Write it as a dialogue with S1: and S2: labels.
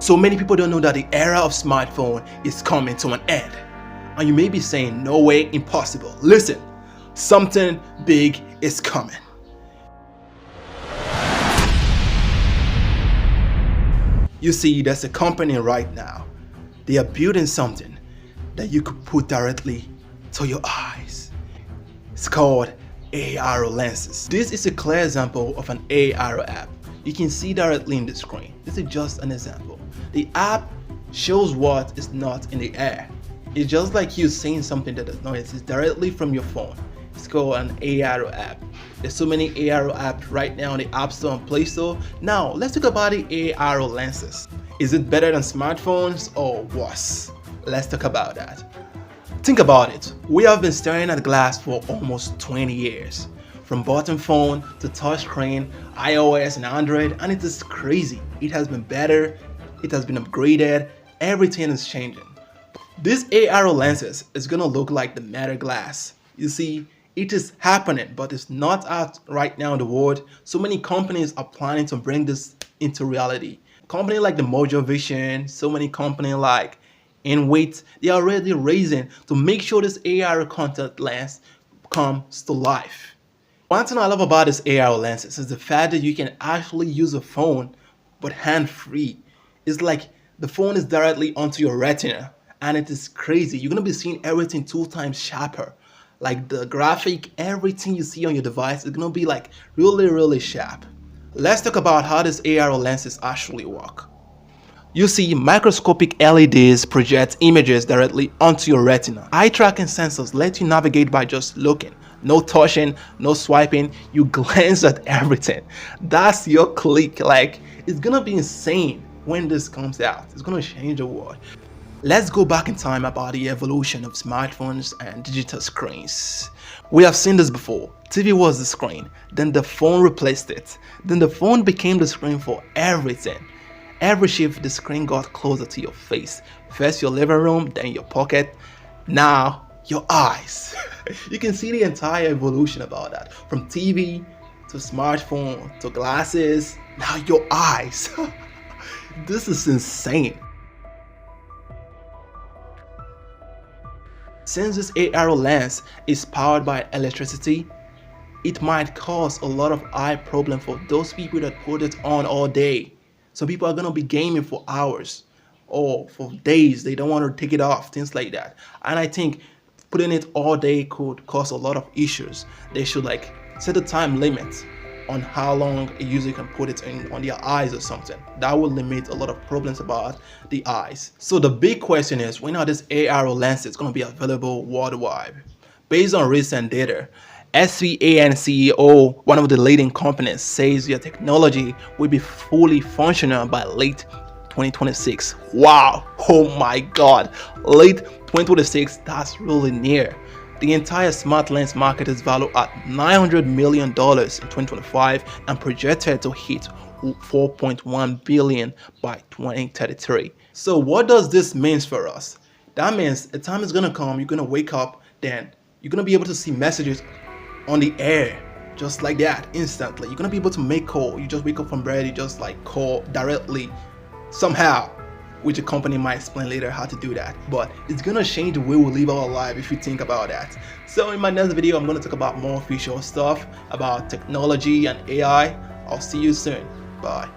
S1: So many people don't know that the era of smartphone is coming to an end. And you may be saying, no way, impossible. Listen, something big is coming. You see, there's a company right now. They are building something that you could put directly to your eyes. It's called AR lenses. This is a clear example of an AR app. You can see directly in the screen. This is just an example. The app shows what is not in the air. It's just like you seeing something that does not exist directly from your phone. It's called an AR app. There's so many AR apps right now in the App Store and Play Store. Now, let's talk about the AR lenses. Is it better than smartphones or worse? Let's talk about that. Think about it. We have been staring at glass for almost 20 years. From button phone to touchscreen, iOS and Android, and it is crazy. It has been better, it has been upgraded, everything is changing. This AR lenses is gonna look like the Meta glass. You see, it is happening, but it's not out right now in the world. So many companies are planning to bring this into reality. Companies like the Mojo Vision, so many companies like InWait, they are already raising to make sure this AR contact lens comes to life. One thing I love about this AR lenses is the fact that you can actually use a phone but hand-free. It's like the phone is directly onto your retina, and it is crazy. You're gonna be seeing everything 2 times sharper. Like the graphic, everything you see on your device is gonna be like really sharp. Let's talk about how this AR lenses actually work. You see, microscopic LEDs project images directly onto your retina. Eye tracking sensors let you navigate by just looking. No touching, no swiping, you glance at everything. That's your click. Like, it's gonna be insane when this comes out. It's gonna change the world. Let's go back in time about the evolution of smartphones and digital screens. We have seen this before. TV was the screen, then the phone replaced it. Then the phone became the screen for everything. Every shift, the screen got closer to your face. First your living room, then your pocket, now your eyes. You can see the entire evolution about that. From TV to smartphone to glasses, now your eyes. This is insane. Since this AR lens is powered by electricity, it might cause a lot of eye problem for those people that put it on all day. So people are gonna be gaming for hours or for days. They don't want to take it off, things like that. And I think putting it all day could cause a lot of issues. They should like set a time limit on how long a user can put it in on their eyes or something. That will limit a lot of problems about the eyes. So the big question is, when are this AR lenses going to be available worldwide? Based on recent data, SVAN CEO, one of the leading companies, says their technology will be fully functional by late 2026. Wow, oh my god, late 2026, that's really near. The entire smart lens market is valued at $900 million in 2025 and projected to hit $4.1 billion by 2033. So what does this mean for us? That means a time is gonna come, you're gonna wake up, then you're gonna be able to see messages on the air just like that instantly. You're gonna be able to make call. You just wake up from bed, you just like call directly somehow, which a company might explain later how to do that. But it's gonna change the way we live our life if you think about that. So in my next video, I'm gonna talk about more future stuff about technology and AI. I'll see you soon. Bye.